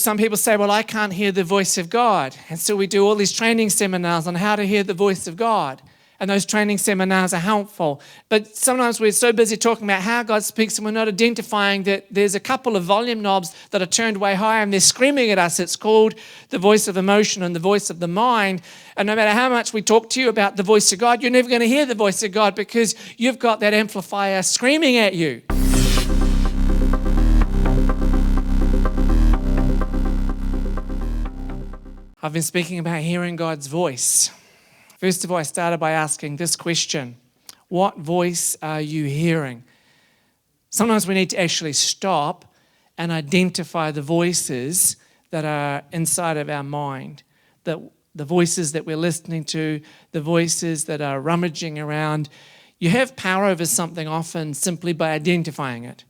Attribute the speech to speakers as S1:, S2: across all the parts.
S1: some people say, well, I can't hear the voice of God. And so we do all these training seminars on how to hear the voice of God. And those training seminars are helpful. But sometimes we're so busy talking about how God speaks and we're not identifying that there's a couple of volume knobs that are turned way high and they're screaming at us. It's called the voice of emotion and the voice of the mind. And no matter how much we talk to you about the voice of God, you're never going to hear the voice of God because you've got that amplifier screaming at you. I've been speaking about hearing God's voice. First of all, I started by asking this question: what voice are you hearing? Sometimes we need to actually stop and identify the voices that are inside of our mind, the voices that we're listening to, the voices that are rummaging around. You have power over something often simply by identifying it.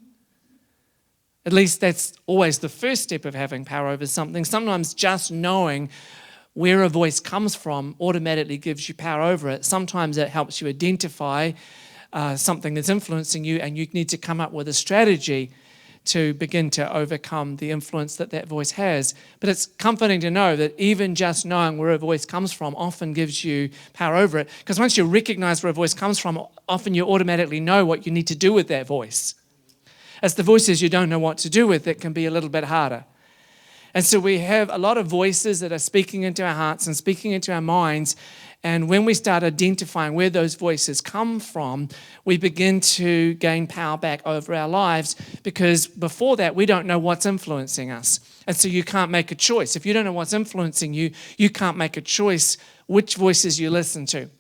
S1: At least that's always the first step of having power over something. Sometimes just knowing where a voice comes from automatically gives you power over it. Sometimes it helps you identify something that's influencing you, and you need to come up with a strategy to begin to overcome the influence that that voice has. But it's comforting to know that even just knowing where a voice comes from often gives you power over it. Because once you recognize where a voice comes from, often you automatically know what you need to do with that voice. It's the voices you don't know what to do with that can be a little bit harder. And so we have a lot of voices that are speaking into our hearts and speaking into our minds. And when we start identifying where those voices come from, we begin to gain power back over our lives, because before that, we don't know what's influencing us. And so you can't make a choice. If you don't know what's influencing you, you can't make a choice which voices you listen to.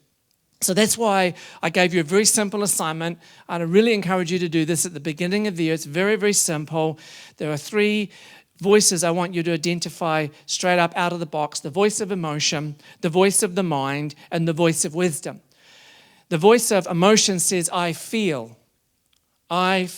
S1: So that's why I gave you a very simple assignment. I'd really encourage you to do this at the beginning of the year. It's very, very simple. There are 3 voices I want you to identify straight up out of the box: the voice of emotion, the voice of the mind, and the voice of wisdom. The voice of emotion says, I feel, And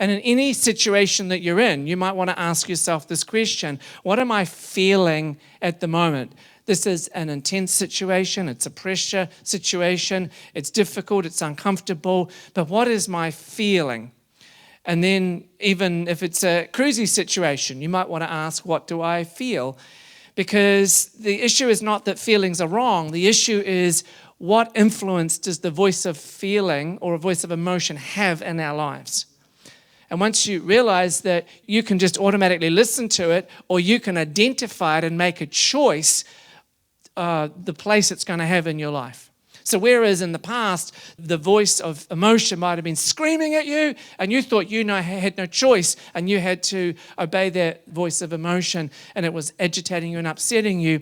S1: in any situation that you're in, you might want to ask yourself this question: what am I feeling at the moment? This is an intense situation, it's a pressure situation, it's difficult, it's uncomfortable, but what is my feeling? And then even if it's a cruisy situation, you might want to ask, what do I feel? Because the issue is not that feelings are wrong, the issue is what influence does the voice of feeling or a voice of emotion have in our lives? And once you realize that you can just automatically listen to it, or you can identify it and make a choice, the place it's going to have in your life. So whereas in the past, the voice of emotion might have been screaming at you and you thought you had no choice and you had to obey that voice of emotion and it was agitating you and upsetting you,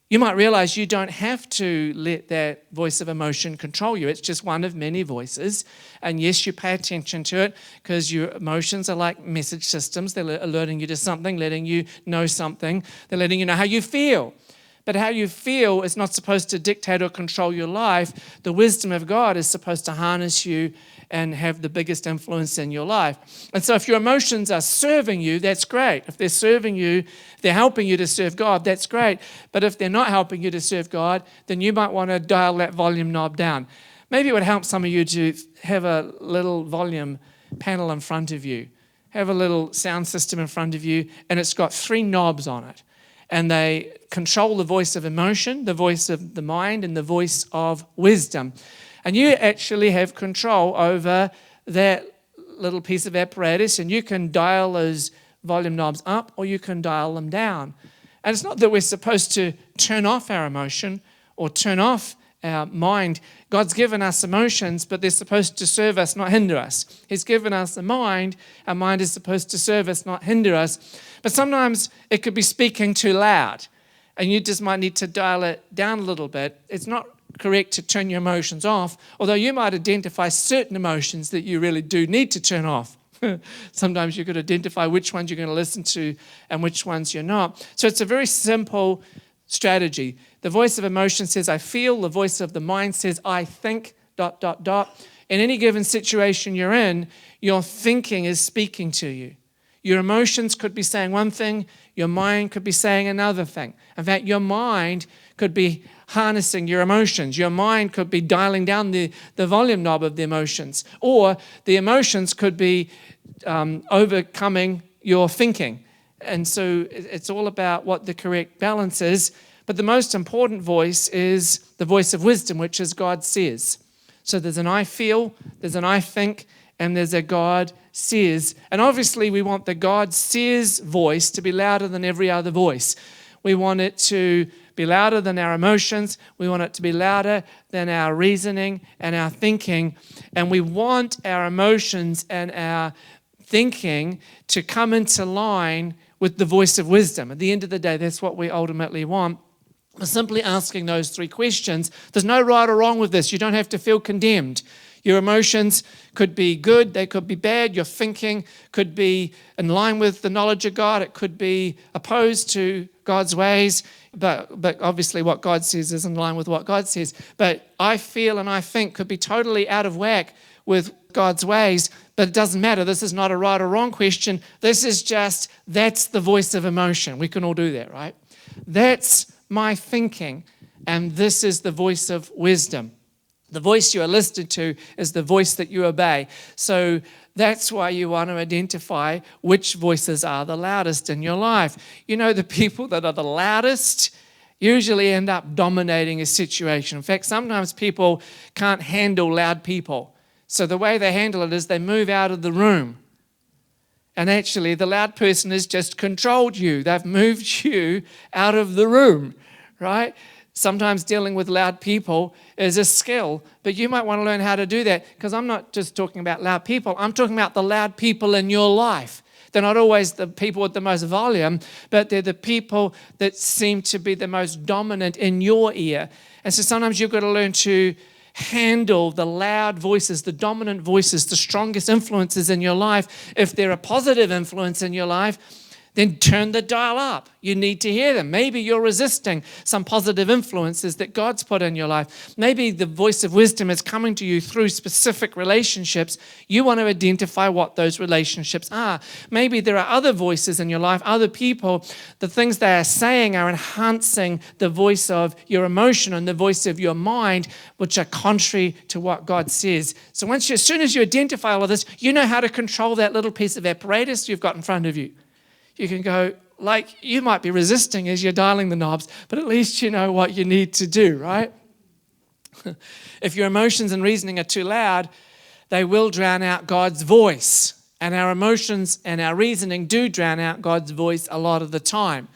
S1: you might realize you don't have to let that voice of emotion control you. It's just one of many voices. And yes, you pay attention to it because your emotions are like message systems. They're alerting you to something, letting you know something. They're letting you know how you feel. But how you feel is not supposed to dictate or control your life. The wisdom of God is supposed to harness you and have the biggest influence in your life. And so if your emotions are serving you, that's great. If they're serving you, if they're helping you to serve God, that's great. But if they're not helping you to serve God, then you might want to dial that volume knob down. Maybe it would help some of you to have a little volume panel in front of you. Have a little sound system in front of you, and it's got 3 knobs on it. And they control the voice of emotion, the voice of the mind, and the voice of wisdom. And you actually have control over that little piece of apparatus, and you can dial those volume knobs up or you can dial them down. And it's not that we're supposed to turn off our emotion or turn off our mind. God's given us emotions, but they're supposed to serve us, not hinder us. He's given us a mind. Our mind is supposed to serve us, not hinder us. But sometimes it could be speaking too loud, and you just might need to dial it down a little bit. It's not correct to turn your emotions off, although you might identify certain emotions that you really do need to turn off. Sometimes you could identify which ones you're going to listen to and which ones you're not. So it's a very simple strategy. The voice of emotion says, I feel. The voice of the mind says, I think, In any given situation you're in, your thinking is speaking to you. Your emotions could be saying one thing, your mind could be saying another thing. In fact, your mind could be harnessing your emotions. Your mind could be dialing down the volume knob of the emotions. Or the emotions could be overcoming your thinking. And so it's all about what the correct balance is. But the most important voice is the voice of wisdom, which is God says. So there's an I feel, there's an I think, and there's a God says. And obviously we want the God says voice to be louder than every other voice. We want it to be louder than our emotions. We want it to be louder than our reasoning and our thinking. And we want our emotions and our thinking to come into line with the voice of wisdom. At the end of the day, that's what we ultimately want. We're simply asking those three questions. There's no right or wrong with this. You don't have to feel condemned. Your emotions could be good, they could be bad. Your thinking could be in line with the knowledge of God. It could be opposed to God's ways. But obviously what God says is in line with what God says. But I feel and I think could be totally out of whack with God's ways. But it doesn't matter. This is not a right or wrong question. This is just, that's the voice of emotion. We can all do that, right? That's my thinking, and this is the voice of wisdom. The voice you are listening to is the voice that you obey. So that's why you want to identify which voices are the loudest in your life. You know, the people that are the loudest usually end up dominating a situation. In fact, sometimes people can't handle loud people. So the way they handle it is they move out of the room. And actually, the loud person has just controlled you. They've moved you out of the room, right? Sometimes dealing with loud people is a skill, but you might want to learn how to do that, because I'm not just talking about loud people. I'm talking about the loud people in your life. They're not always the people with the most volume, but they're the people that seem to be the most dominant in your ear. And so sometimes you've got to learn to handle the loud voices, the dominant voices, the strongest influences in your life. If they're a positive influence in your life, then turn the dial up. You need to hear them. Maybe you're resisting some positive influences that God's put in your life. Maybe the voice of wisdom is coming to you through specific relationships. You want to identify what those relationships are. Maybe there are other voices in your life, other people. The things they are saying are enhancing the voice of your emotion and the voice of your mind, which are contrary to what God says. So as soon as you identify all of this, you know how to control that little piece of apparatus you've got in front of you. You can go, like, you might be resisting as you're dialing the knobs, but at least you know what you need to do, right? If your emotions and reasoning are too loud, they will drown out God's voice. And our emotions and our reasoning do drown out God's voice a lot of the time.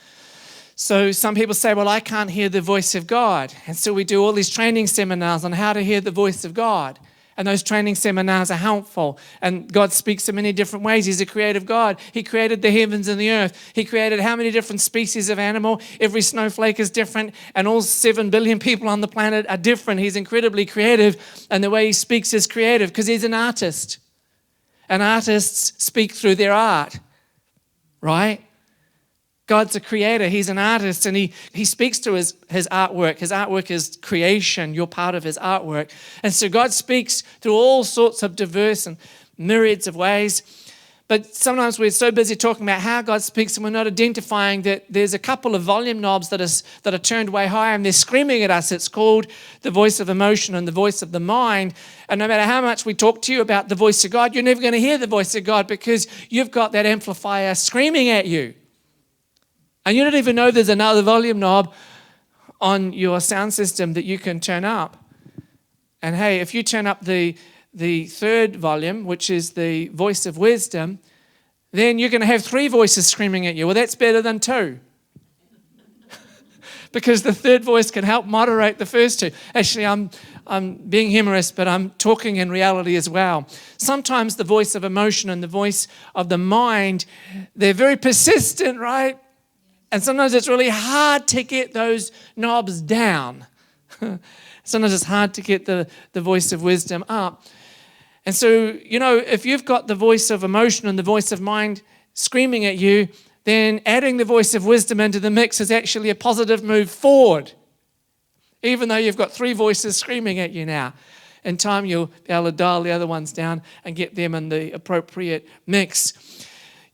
S1: So some people say, well, I can't hear the voice of God. And so we do all these training seminars on how to hear the voice of God. And those training seminars are helpful. And God speaks in many different ways. He's a creative God. He created the heavens and the earth. He created how many different species of animal? Every snowflake is different. And all 7 billion people on the planet are different. He's incredibly creative. And the way he speaks is creative because he's an artist. And artists speak through their art, right? God's a creator. He's an artist, and he speaks to his artwork. His artwork is creation. You're part of his artwork. And so God speaks through all sorts of diverse and myriads of ways. But sometimes we're so busy talking about how God speaks, and we're not identifying that there's a couple of volume knobs that are turned way high, and they're screaming at us. It's called the voice of emotion and the voice of the mind. And no matter how much we talk to you about the voice of God, you're never going to hear the voice of God because you've got that amplifier screaming at you. And you don't even know there's another volume knob on your sound system that you can turn up. And hey, if you turn up the third volume, which is the voice of wisdom, then you're going to have 3 voices screaming at you. Well, that's better than 2. Because the third voice can help moderate the first 2. Actually, I'm being humorous, but I'm talking in reality as well. Sometimes the voice of emotion and the voice of the mind, they're very persistent, right? And sometimes it's really hard to get those knobs down. Sometimes it's hard to get the voice of wisdom up. And so, you know, if you've got the voice of emotion and the voice of mind screaming at you, then adding the voice of wisdom into the mix is actually a positive move forward. Even though you've got 3 voices screaming at you now. In time, you'll be able to dial the other ones down and get them in the appropriate mix.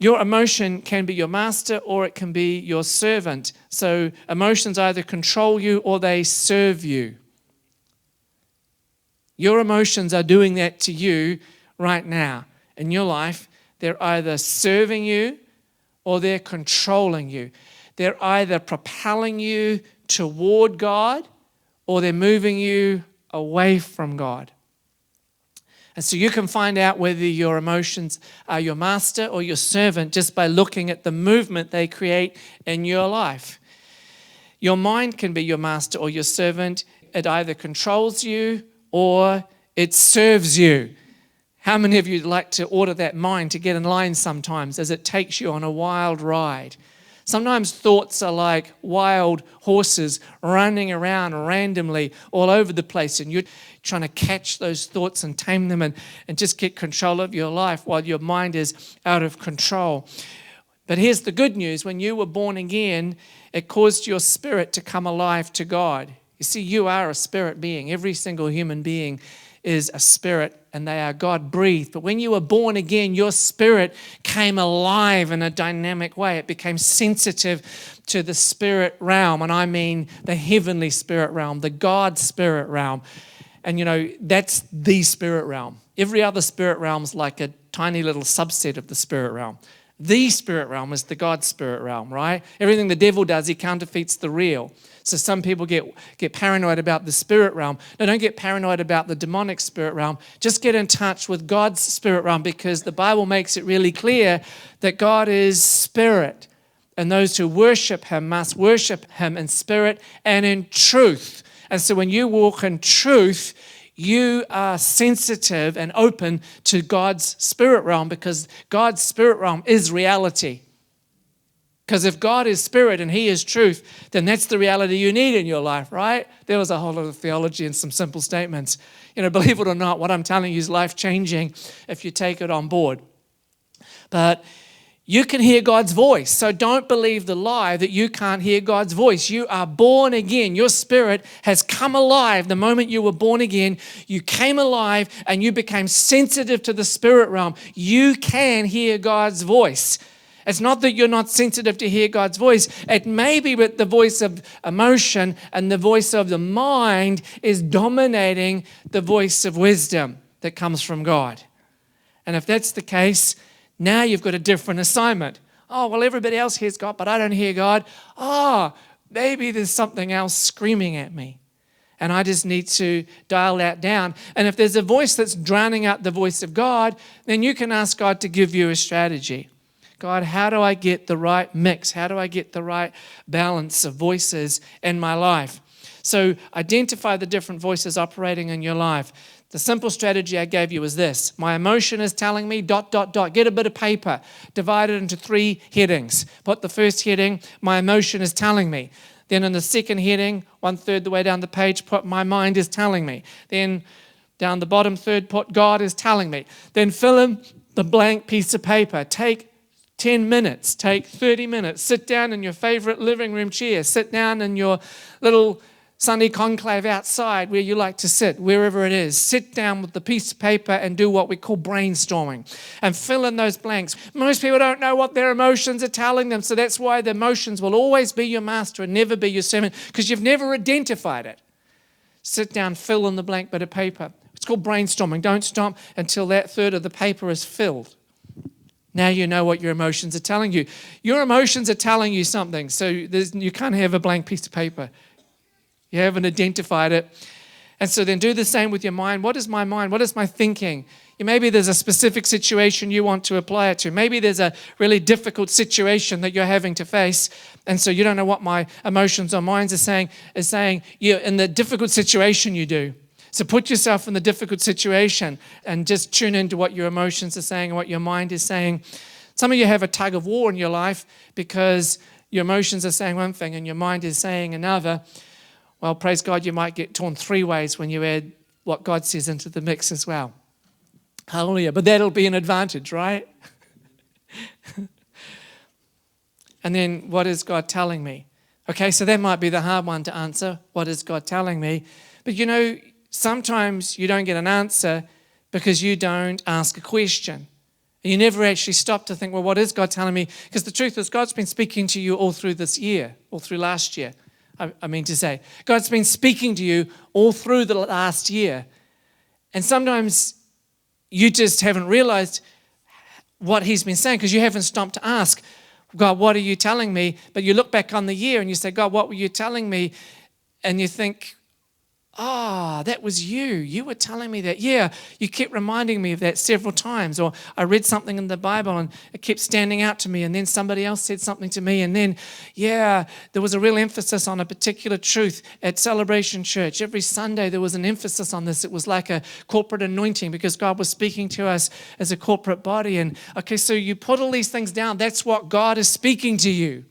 S1: Your emotion can be your master or it can be your servant. So emotions either control you or they serve you. Your emotions are doing that to you right now. In your life, they're either serving you or they're controlling you. They're either propelling you toward God or they're moving you away from God. And so you can find out whether your emotions are your master or your servant just by looking at the movement they create in your life. Your mind can be your master or your servant. It either controls you or it serves you. How many of you like to order that mind to get in line sometimes as it takes you on a wild ride? Sometimes thoughts are like wild horses running around randomly all over the place, and you're trying to catch those thoughts and tame them and just get control of your life while your mind is out of control. But here's the good news. When you were born again, it caused your spirit to come alive to God. You see, you are a spirit being. Every single human being is a spirit, and they are God-breathed. But when you were born again, your spirit came alive in a dynamic way. It became sensitive to the spirit realm, and I mean the heavenly spirit realm, the God spirit realm. And, that's the spirit realm. Every other spirit realm is like a tiny little subset of the spirit realm. The spirit realm is the God spirit realm, right? Everything the devil does, he counterfeits the real. So some people get paranoid about the spirit realm. No, don't get paranoid about the demonic spirit realm. Just get in touch with God's spirit realm, because the Bible makes it really clear that God is spirit. And those who worship him must worship him in spirit and in truth. And so when you walk in truth, you are sensitive and open to God's spirit realm, because God's spirit realm is reality. Because if God is spirit and he is truth, then that's the reality you need in your life, right? There was a whole lot of theology and some simple statements. Believe it or not, what I'm telling you is life-changing if you take it on board. But you can hear God's voice. So don't believe the lie that you can't hear God's voice. You are born again. Your spirit has come alive. The moment you were born again, you came alive and you became sensitive to the spirit realm. You can hear God's voice. It's not that you're not sensitive to hear God's voice. It may be that the voice of emotion and the voice of the mind is dominating the voice of wisdom that comes from God. And if that's the case, now you've got a different assignment. Oh, well, everybody else hears God, but I don't hear God. Oh, maybe there's something else screaming at me, and I just need to dial that down. And if there's a voice that's drowning out the voice of God, then you can ask God to give you a strategy. God, how do I get the right mix? How do I get the right balance of voices in my life? So identify the different voices operating in your life. The simple strategy I gave you is this. My emotion is telling me ... Get a bit of paper. Divide it into 3 headings. Put the first heading, my emotion is telling me. Then in the second heading, 1/3 the way down the page, put my mind is telling me. Then down the bottom third, put God is telling me. Then fill in the blank piece of paper. Take 10 minutes, take 30 minutes. Sit down in your favorite living room chair. Sit down in your little Sunday conclave outside where you like to sit, wherever it is. Sit down with the piece of paper and do what we call brainstorming and fill in those blanks. Most people don't know what their emotions are telling them, so that's why the emotions will always be your master and never be your servant, because you've never identified it. Sit down, fill in the blank bit of paper. It's called brainstorming. Don't stop until that third of the paper is filled. Now you know what your emotions are telling you. Your emotions are telling you something, so you can't have a blank piece of paper. You haven't identified it. And so then do the same with your mind. What is my mind? What is my thinking? Maybe there's a specific situation you want to apply it to. Maybe there's a really difficult situation that you're having to face, and so you don't know what my emotions or minds are saying you in the difficult situation you do. So put yourself in the difficult situation and just tune into what your emotions are saying and what your mind is saying. Some of you have a tug of war in your life because your emotions are saying one thing and your mind is saying another. Well, praise God, you might get torn 3 ways when you add what God says into the mix as well. Hallelujah. But that'll be an advantage, right? And then, what is God telling me? Okay, so that might be the hard one to answer. What is God telling me? But sometimes you don't get an answer because you don't ask a question. And you never actually stop to think, well, what is God telling me? Because the truth is, God's been speaking to you all through this year, all through last year. I mean to say, God's been speaking to you all through the last year. And sometimes you just haven't realized what he's been saying because you haven't stopped to ask, God, what are you telling me? But you look back on the year and you say, God, what were you telling me? And you think, that was you. You were telling me that. Yeah, you kept reminding me of that several times. Or I read something in the Bible and it kept standing out to me. And then somebody else said something to me. And then, there was a real emphasis on a particular truth at Celebration Church. Every Sunday there was an emphasis on this. It was like a corporate anointing because God was speaking to us as a corporate body. And okay, so you put all these things down. That's what God is speaking to you.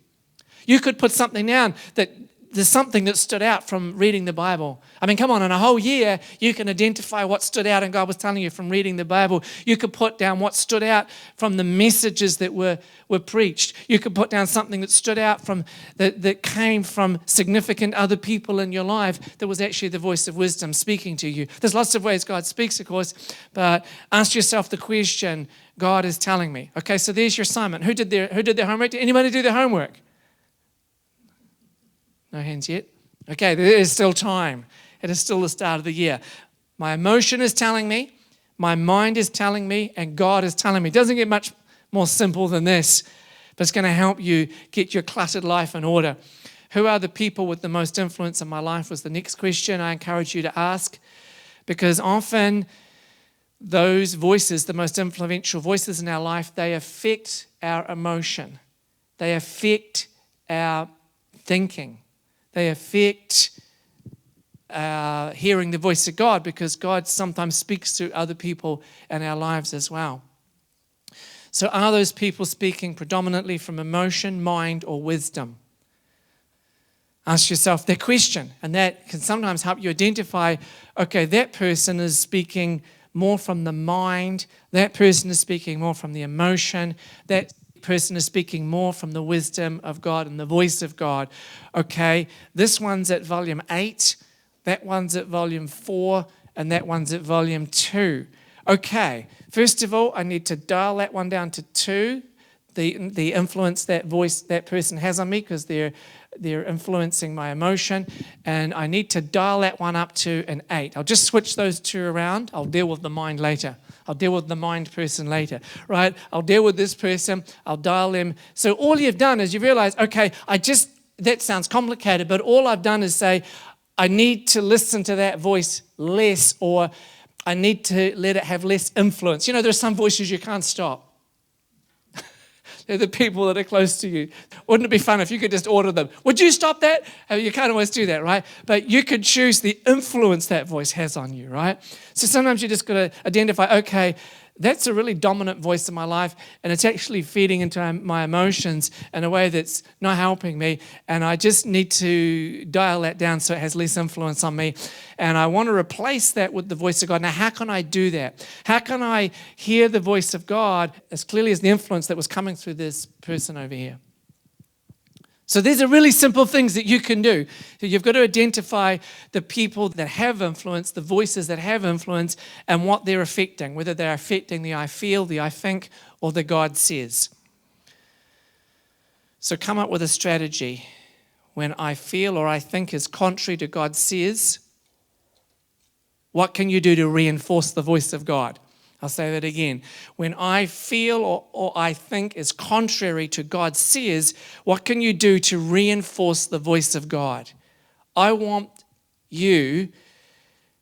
S1: You could put something down that there's something that stood out from reading the Bible. I mean, come on, in a whole year, you can identify what stood out and God was telling you from reading the Bible. You could put down what stood out from the messages that were preached. You could put down something that stood out from that came from significant other people in your life that was actually the voice of wisdom speaking to you. There's lots of ways God speaks, of course, but ask yourself the question, God is telling me. Okay, so there's your assignment. Who did their homework? Did anybody do their homework? No hands yet? Okay, there is still time. It is still the start of the year. My emotion is telling me, my mind is telling me, and God is telling me. It doesn't get much more simple than this, but it's going to help you get your cluttered life in order. Who are the people with the most influence in my life was the next question I encourage you to ask, because often those voices, the most influential voices in our life, they affect our emotion. They affect our thinking. They affect hearing the voice of God because God sometimes speaks to other people in our lives as well. So are those people speaking predominantly from emotion, mind, or wisdom? Ask yourself that question, and that can sometimes help you identify, okay, that person is speaking more from the mind, that person is speaking more from the emotion, that person is speaking more from the wisdom of God and the voice of God. Okay, this one's at volume 8, that one's at volume 4, and that one's at volume 2. Okay, first of all, I need to dial that one down to 2, the influence that person has on me because they're influencing my emotion, and I need to dial that one up to an 8. I'll just switch those two around. I'll deal with the mind later. I'll deal with the mind person later, right? I'll deal with this person. I'll dial them. So all you've done is you realize, okay, that sounds complicated, but all I've done is say, I need to listen to that voice less, or I need to let it have less influence. You know, there are some voices you can't stop. They're the people that are close to you. Wouldn't it be fun if you could just order them? Would you stop that? You can't always do that, right? But you could choose the influence that voice has on you, right? So sometimes you just got to identify, okay, that's a really dominant voice in my life, and it's actually feeding into my emotions in a way that's not helping me, and I just need to dial that down so it has less influence on me, and I want to replace that with the voice of God. Now, how can I do that? How can I hear the voice of God as clearly as the influence that was coming through this person over here? So these are really simple things that you can do. So you've got to identify the people that have influence, the voices that have influence, and what they're affecting, whether they're affecting the I feel, the I think, or the God says. So come up with a strategy. When I feel or I think is contrary to God says, what can you do to reinforce the voice of God? I'll say that again. When I feel or I think is contrary to God says, what can you do to reinforce the voice of God? I want you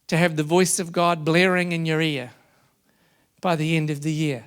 S1: to have the voice of God blaring in your ear by the end of the year.